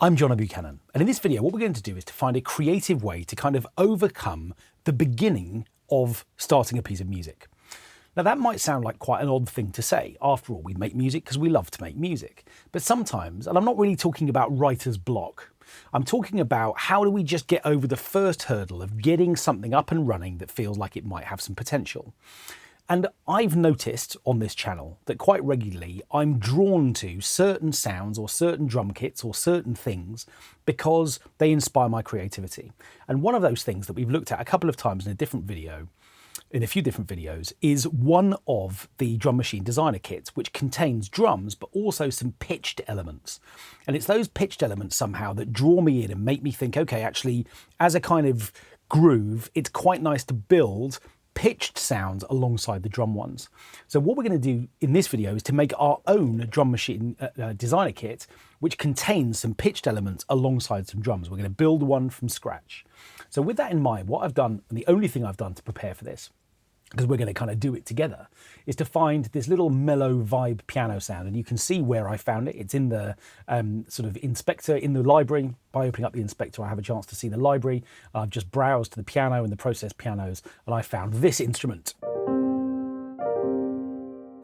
I'm Jono Buchanan, and in this video what we're going to do is to find a creative way to kind of overcome the beginning of starting a piece of music. Now that might sound like quite an odd thing to say. After all, we make music because we love to make music. But sometimes, and I'm not really talking about writer's block, I'm talking about how do we just get over the first hurdle of getting something up and running that feels like it might have some potential. And I've noticed on this channel that quite regularly I'm drawn to certain sounds or certain drum kits or certain things because they inspire my creativity. And one of those things that we've looked at a couple of times in a few different videos, is one of the Drum Machine Designer kits, which contains drums, but also some pitched elements. And it's those pitched elements somehow that draw me in and make me think, okay, actually, as a kind of groove, it's quite nice to build pitched sounds alongside the drum ones. So what we're going to do in this video is to make our own Drum Machine Designer kit, which contains some pitched elements alongside some drums. We're going to build one from scratch. So with that in mind, what I've done, and the only thing I've done to prepare for this, because we're going to kind of do it together, is to find this little mellow vibe piano sound. And you can see where I found it. It's in the sort of inspector in the library. By opening up the inspector, I have a chance to see the library. I've just browsed to the piano and the process pianos, and I found this instrument.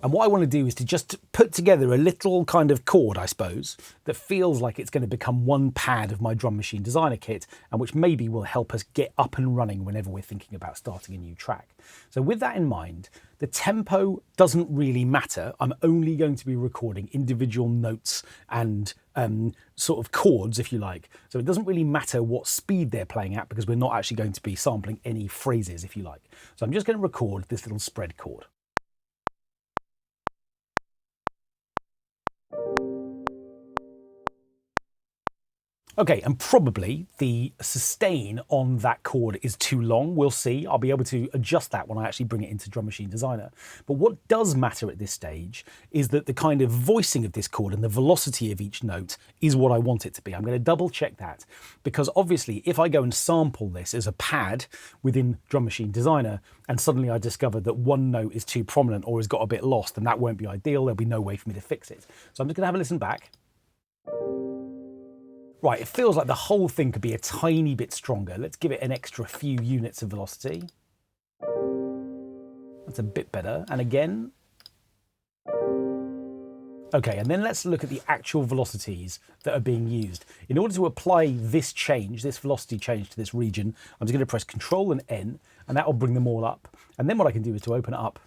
And what I want to do is to just put together a little kind of chord, I suppose, that feels like it's going to become one pad of my Drum Machine Designer kit, and which maybe will help us get up and running whenever we're thinking about starting a new track. So with that in mind, the tempo doesn't really matter. I'm only going to be recording individual notes and sort of chords, if you like. So it doesn't really matter what speed they're playing at because we're not actually going to be sampling any phrases, if you like. So I'm just going to record this little spread chord. Okay, and probably the sustain on that chord is too long. We'll see. I'll be able to adjust that when I actually bring it into Drum Machine Designer. But what does matter at this stage is that the kind of voicing of this chord and the velocity of each note is what I want it to be. I'm going to double check that because obviously if I go and sample this as a pad within Drum Machine Designer and suddenly I discover that one note is too prominent or has got a bit lost, then that won't be ideal. There'll be no way for me to fix it. So I'm just going to have a listen back. Right, it feels like the whole thing could be a tiny bit stronger. Let's give it an extra few units of velocity. That's a bit better. And again. Okay, and then let's look at the actual velocities that are being used. In order to apply this change, this velocity change to this region, I'm just going to press Control and N, and that will bring them all up. And then what I can do is to open it up,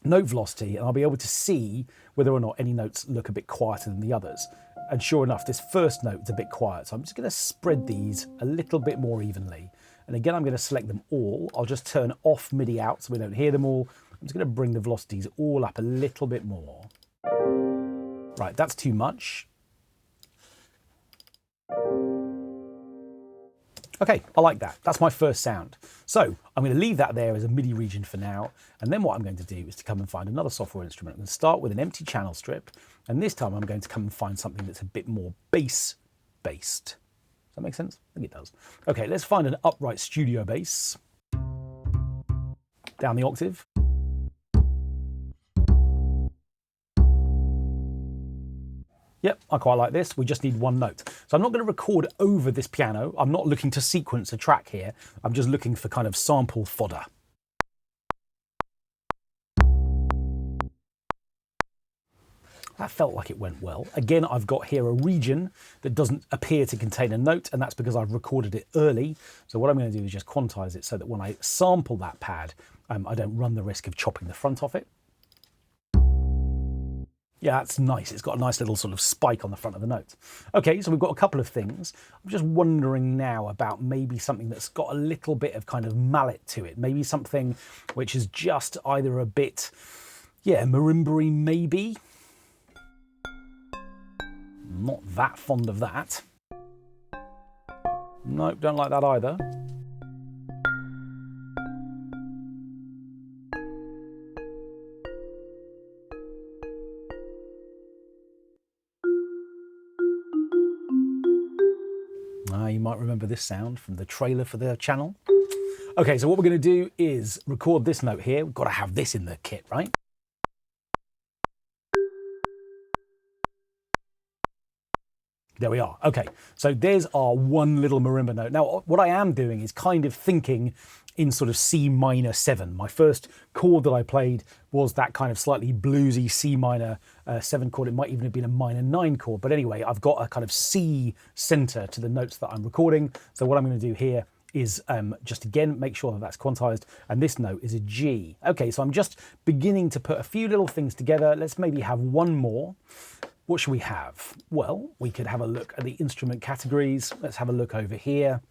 note velocity, and I'll be able to see whether or not any notes look a bit quieter than the others. And sure enough, this first note is a bit quiet. So I'm just going to spread these a little bit more evenly. And again, I'm going to select them all. I'll just turn off MIDI out so we don't hear them all. I'm just going to bring the velocities all up a little bit more. Right, that's too much. Okay, I like that. That's my first sound. So I'm going to leave that there as a MIDI region for now. And then what I'm going to do is to come and find another software instrument. I'm going to start with an empty channel strip. And this time I'm going to come and find something that's a bit more bass-based. Does that make sense? I think it does. Okay, let's find an upright studio bass. Down the octave. Yep, I quite like this. We just need one note. So I'm not going to record over this piano. I'm not looking to sequence a track here. I'm just looking for kind of sample fodder. That felt like it went well. Again, I've got here a region that doesn't appear to contain a note, and that's because I've recorded it early. So what I'm going to do is just quantize it so that when I sample that pad, I don't run the risk of chopping the front off it. Yeah, that's nice. It's got a nice little sort of spike on the front of the note. Okay, so we've got a couple of things. I'm just wondering now about maybe something that's got a little bit of kind of mallet to it. Maybe something which is just either a bit, yeah, marimba-y maybe. Not that fond of that. Nope, don't like that either. You might remember this sound from the trailer for the channel. Okay, so what we're going to do is record this note here. We've got to have this in the kit, right? There we are. Okay, so there's our one little marimba note. Now, what I am doing is kind of thinking in sort of C minor 7. My first chord that I played was that kind of slightly bluesy C minor 7 chord. It might even have been a minor 9 chord. But anyway, I've got a kind of C center to the notes that I'm recording. So what I'm going to do here is just again make sure that that's quantized, and this note is a G. Okay, so I'm just beginning to put a few little things together. Let's maybe have one more. What should we have? Well, we could have a look at the instrument categories. Let's have a look over here.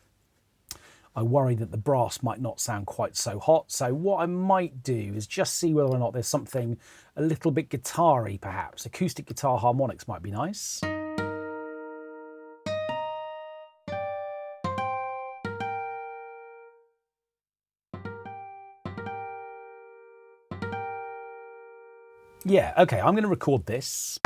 I worry that the brass might not sound quite so hot, so what I might do is just see whether or not there's something a little bit guitar-y perhaps. Acoustic guitar harmonics might be nice. Yeah, okay, I'm going to record this.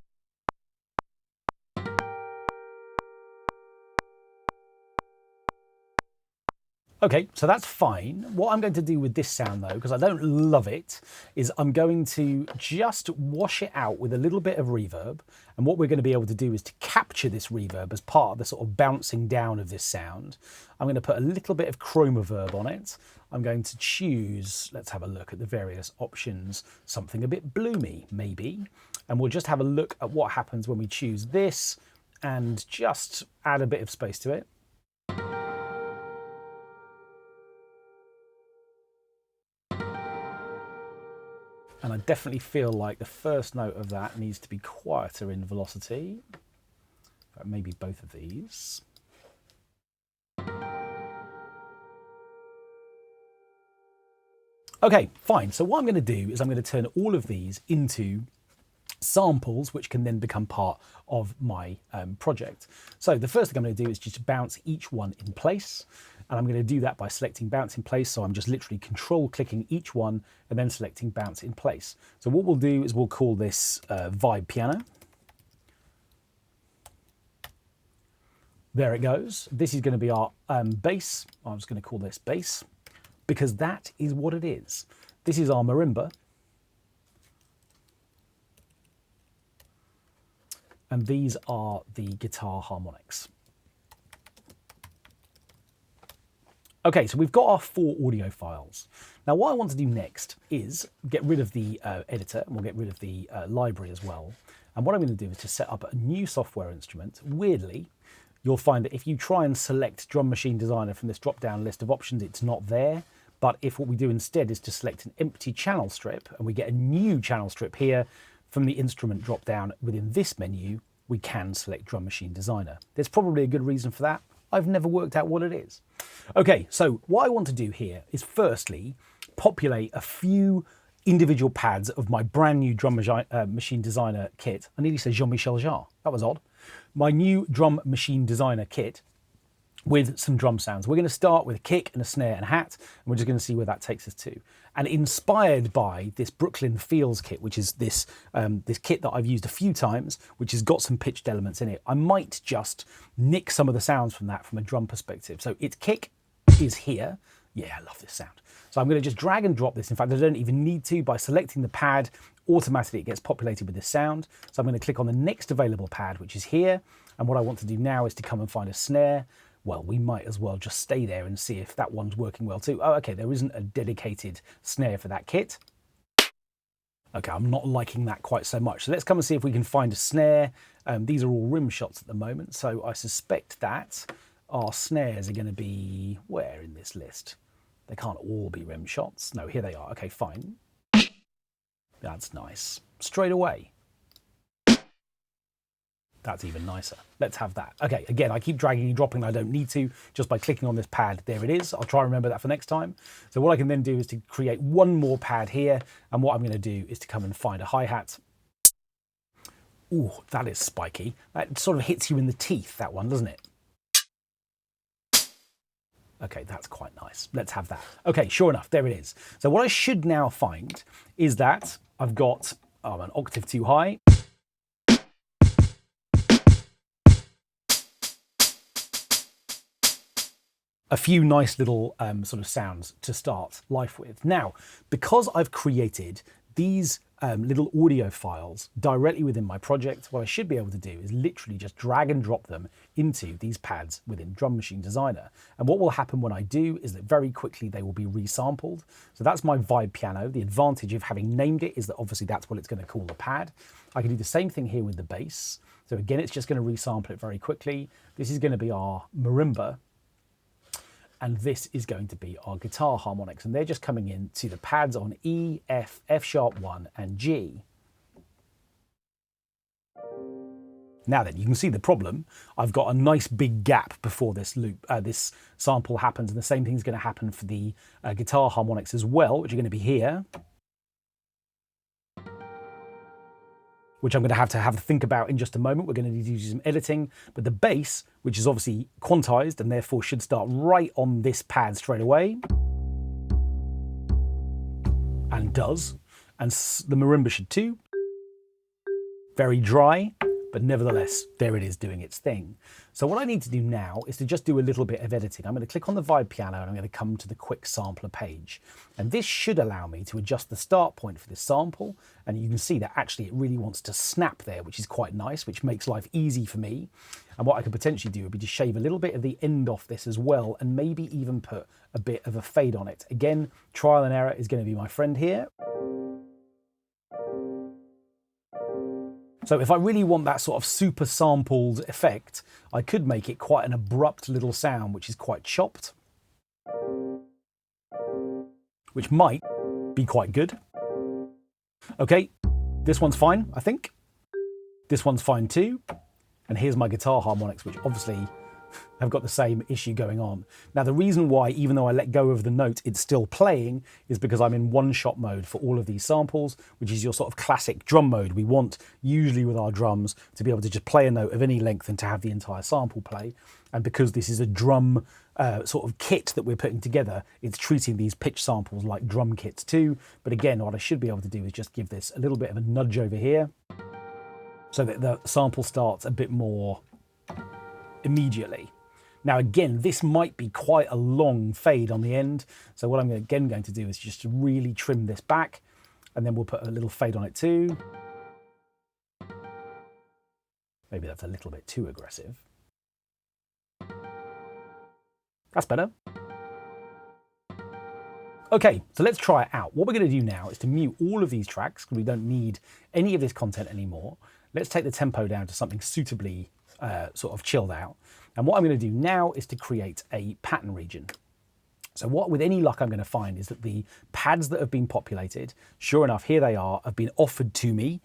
Okay, so that's fine. What I'm going to do with this sound though, because I don't love it, is I'm going to just wash it out with a little bit of reverb. And what we're going to be able to do is to capture this reverb as part of the sort of bouncing down of this sound. I'm going to put a little bit of chroma verb on it. I'm going to choose, let's have a look at the various options, something a bit bloomy maybe. And we'll just have a look at what happens when we choose this and just add a bit of space to it. And I definitely feel like the first note of that needs to be quieter in velocity. Maybe both of these. Okay, fine. So what I'm going to do is I'm going to turn all of these into samples, which can then become part of my project. So the first thing I'm going to do is just bounce each one in place. And I'm going to do that by selecting bounce in place. So I'm just literally control clicking each one and then selecting bounce in place. So what we'll do is we'll call this vibe piano. There it goes. This is going to be our bass. I'm just going to call this bass because that is what it is. This is our marimba. And these are the guitar harmonics. Okay, so we've got our 4 audio files. Now what I want to do next is get rid of the editor, and we'll get rid of the library as well. And what I'm going to do is to set up a new software instrument. Weirdly, you'll find that if you try and select Drum Machine Designer from this drop-down list of options, it's not there. But if what we do instead is to select an empty channel strip, and we get a new channel strip here from the instrument drop-down within this menu, we can select Drum Machine Designer. There's probably a good reason for that. I've never worked out what it is. Okay, so what I want to do here is firstly populate a few individual pads of my brand new Drum Machine Designer kit. I nearly said Jean-Michel Jarre, that was odd. My new Drum Machine Designer kit with some drum sounds. We're going to start with a kick and a snare and a hat, and we're just going to see where that takes us to. And inspired by this Brooklyn Feels kit, which is this, this kit that I've used a few times, which has got some pitched elements in it, I might just nick some of the sounds from that from a drum perspective. So its kick is here. Yeah, I love this sound. So I'm going to just drag and drop this. In fact, I don't even need to. By selecting the pad, automatically it gets populated with this sound. So I'm going to click on the next available pad, which is here. And what I want to do now is to come and find a snare. Well, we might as well just stay there and see if that one's working well too. Oh, okay, there isn't a dedicated snare for that kit. Okay, I'm not liking that quite so much. So let's come and see if we can find a snare. These are all rim shots at the moment, so I suspect that our snares are going to be where in this list? They can't all be rim shots. No, here they are. Okay, fine. That's nice. Straight away. That's even nicer. Let's have that. Okay, again, I keep dragging and dropping. I don't need to. Just by clicking on this pad, there it is. I'll try and remember that for next time. So what I can then do is to create one more pad here. And what I'm going to do is to come and find a hi-hat. Ooh, that is spiky. That sort of hits you in the teeth, that one, doesn't it? Okay, that's quite nice. Let's have that. Okay, sure enough, there it is. So what I should now find is that I've got an octave too high. A few nice little sort of sounds to start life with. Now, because I've created these little audio files directly within my project, what I should be able to do is literally just drag and drop them into these pads within Drum Machine Designer. And what will happen when I do is that very quickly they will be resampled. So that's my vibe piano. The advantage of having named it is that obviously that's what it's going to call the pad. I can do the same thing here with the bass. So again, it's just going to resample it very quickly. This is going to be our marimba. And this is going to be our guitar harmonics. And they're just coming in to the pads on E, F, F sharp 1, and G. Now then, you can see the problem. I've got a nice big gap before this loop, this sample happens. And the same thing is going to happen for the guitar harmonics as well, which are going to be here. Which I'm going to have to think about in just a moment. We're going to need to do some editing, but the bass, which is obviously quantized and therefore should start right on this pad straight away, and does, and the marimba should too. Very dry, but nevertheless, there it is doing its thing. So what I need to do now is to just do a little bit of editing. I'm going to click on the vibe piano and I'm going to come to the quick sampler page. And this should allow me to adjust the start point for this sample. And you can see that actually it really wants to snap there, which is quite nice, which makes life easy for me. And what I could potentially do would be to shave a little bit of the end off this as well, and maybe even put a bit of a fade on it. Again, trial and error is going to be my friend here. So if I really want that sort of super sampled effect, I could make it quite an abrupt little sound, which is quite chopped, which might be quite good. Okay, this one's fine, I think. This one's fine too. And here's my guitar harmonics, which obviously have got the same issue going on. Now, the reason why, even though I let go of the note, it's still playing is because I'm in one-shot mode for all of these samples, which is your sort of classic drum mode. We want, usually with our drums, to be able to just play a note of any length and to have the entire sample play. And because this is a drum sort of kit that we're putting together, it's treating these pitch samples like drum kits too. But again, what I should be able to do is just give this a little bit of a nudge over here so that the sample starts a bit more immediately. Now again, this might be quite a long fade on the end, so what I'm again going to do is just to really trim this back, and then we'll put a little fade on it too. Maybe that's a little bit too aggressive. That's better. Okay, so let's try it out. What we're going to do now is to mute all of these tracks, because we don't need any of this content anymore. Let's take the tempo down to something suitably sort of chilled out. And what I'm going to do now is to create a pattern region. So what, with any luck, I'm going to find is that the pads that have been populated, sure enough, here they are, have been offered to me,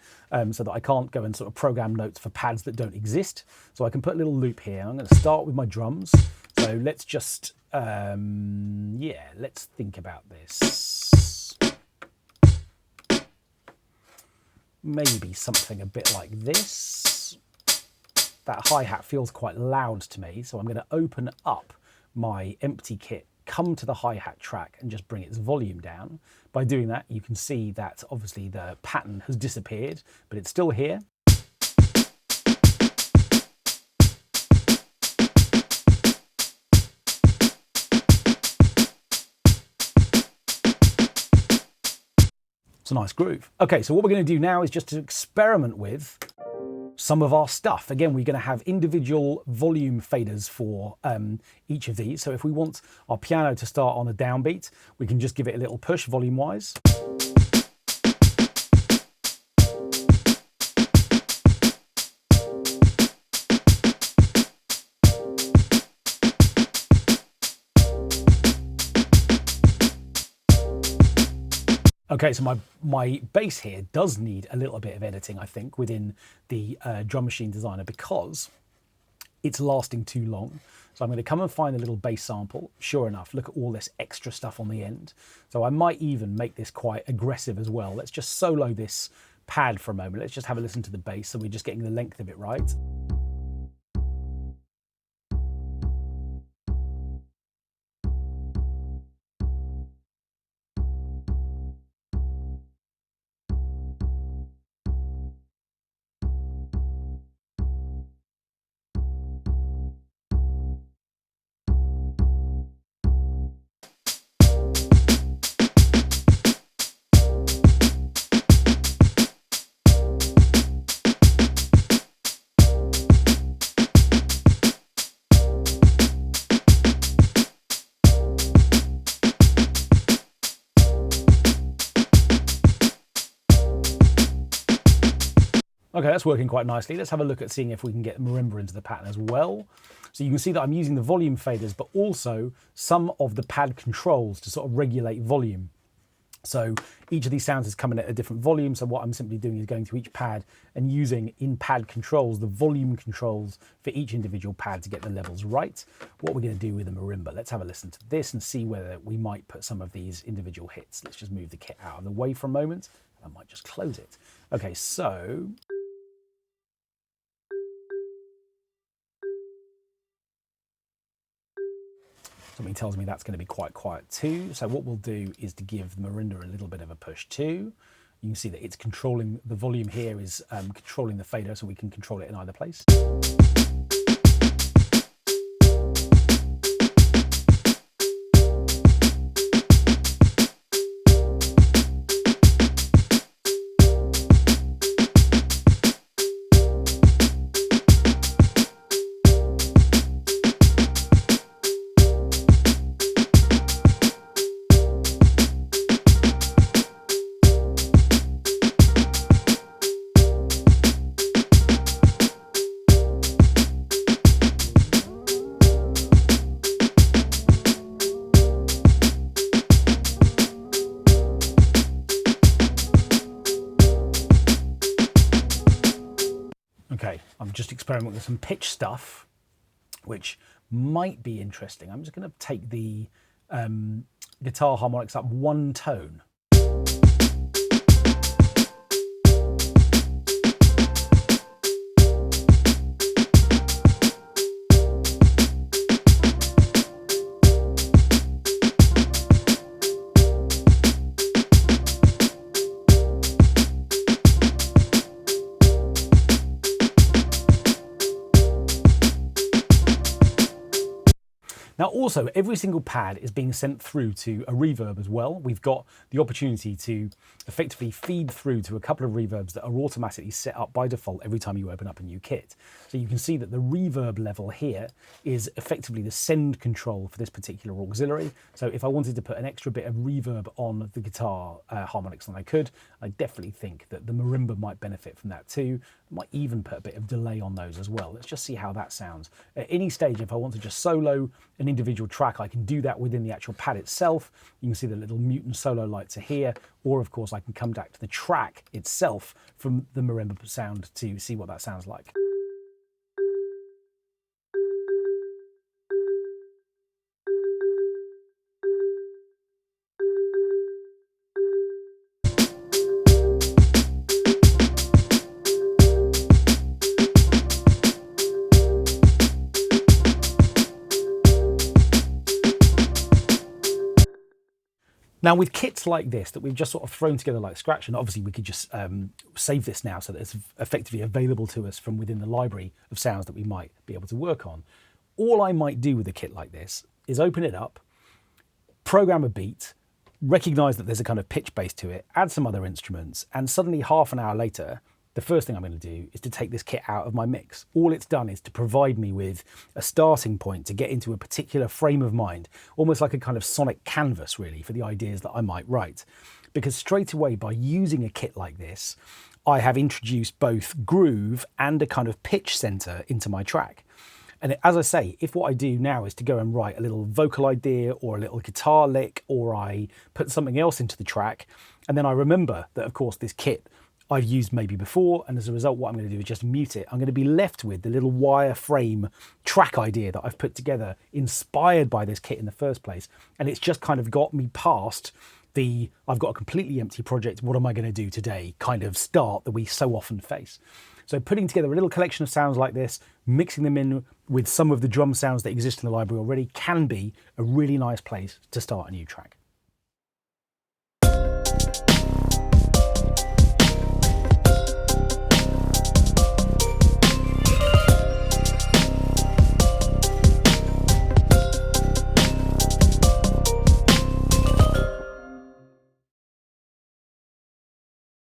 so that I can't go and sort of program notes for pads that don't exist. So I can put a little loop here. I'm going to start with my drums. So let's just, yeah, let's think about this. Maybe something a bit like this. That hi-hat feels quite loud to me, so I'm going to open up my empty kit, come to the hi-hat track and just bring its volume down. By doing that, you can see that obviously the pattern has disappeared, but it's still here. It's a nice groove. Okay, so what we're going to do now is just to experiment with some of our stuff. Again, we're going to have individual volume faders for each of these. So if we want our piano to start on a downbeat, we can just give it a little push volume-wise. Okay, so my bass here does need a little bit of editing, I think, within the Drum Machine Designer, because it's lasting too long. So I'm going to come and find a little bass sample. Sure enough, look at all this extra stuff on the end. So I might even make this quite aggressive as well. Let's just solo this pad for a moment. Let's just have a listen to the bass so we're just getting the length of it right. Okay, that's working quite nicely. Let's have a look at seeing if we can get marimba into the pattern as well. So you can see that I'm using the volume faders, but also some of the pad controls to sort of regulate volume. So each of these sounds is coming at a different volume. So what I'm simply doing is going through each pad and using in pad controls, the volume controls for each individual pad to get the levels right. What we're going to do with the marimba, let's have a listen to this and see whether we might put some of these individual hits. Let's just move the kit out of the way for a moment. I might just close it. Okay, so something tells me that's going to be quite quiet too. So what we'll do is to give the marimba a little bit of a push too. You can see that it's controlling the volume here is controlling the fader, so we can control it in either place. Okay, I'm just experimenting with some pitch stuff, which might be interesting. I'm just going to take the guitar harmonics up one tone. Now also, every single pad is being sent through to a reverb as well. We've got the opportunity to effectively feed through to a couple of reverbs that are automatically set up by default every time you open up a new kit. So you can see that the reverb level here is effectively the send control for this particular auxiliary. So if I wanted to put an extra bit of reverb on the guitar harmonics, then I could. I definitely think that the marimba might benefit from that too. I might even put a bit of delay on those as well. Let's just see how that sounds. At any stage, if I want to just solo an individual track, I can do that within the actual pad itself. You can see the little mute and solo lights are here, or of course I can come back to the track itself from the marimba sound to see what that sounds like. Now with kits like this that we've just sort of thrown together like Scratch, and obviously we could just save this now so that it's effectively available to us from within the library of sounds that we might be able to work on. All I might do with a kit like this is open it up, program a beat, recognize that there's a kind of pitch base to it, add some other instruments, and suddenly half an hour later, the first thing I'm going to do is to take this kit out of my mix. All it's done is to provide me with a starting point to get into a particular frame of mind, almost like a kind of sonic canvas really for the ideas that I might write. Because straight away by using a kit like this, I have introduced both groove and a kind of pitch center into my track. And as I say, if what I do now is to go and write a little vocal idea or a little guitar lick, or I put something else into the track, and then I remember that of course this kit I've used maybe before, and as a result what I'm going to do is just mute it. I'm going to be left with the little wireframe track idea that I've put together inspired by this kit in the first place, and it's just kind of got me past the I've got a completely empty project, what am I going to do today kind of start that we so often face. So putting together a little collection of sounds like this, mixing them in with some of the drum sounds that exist in the library already can be a really nice place to start a new track.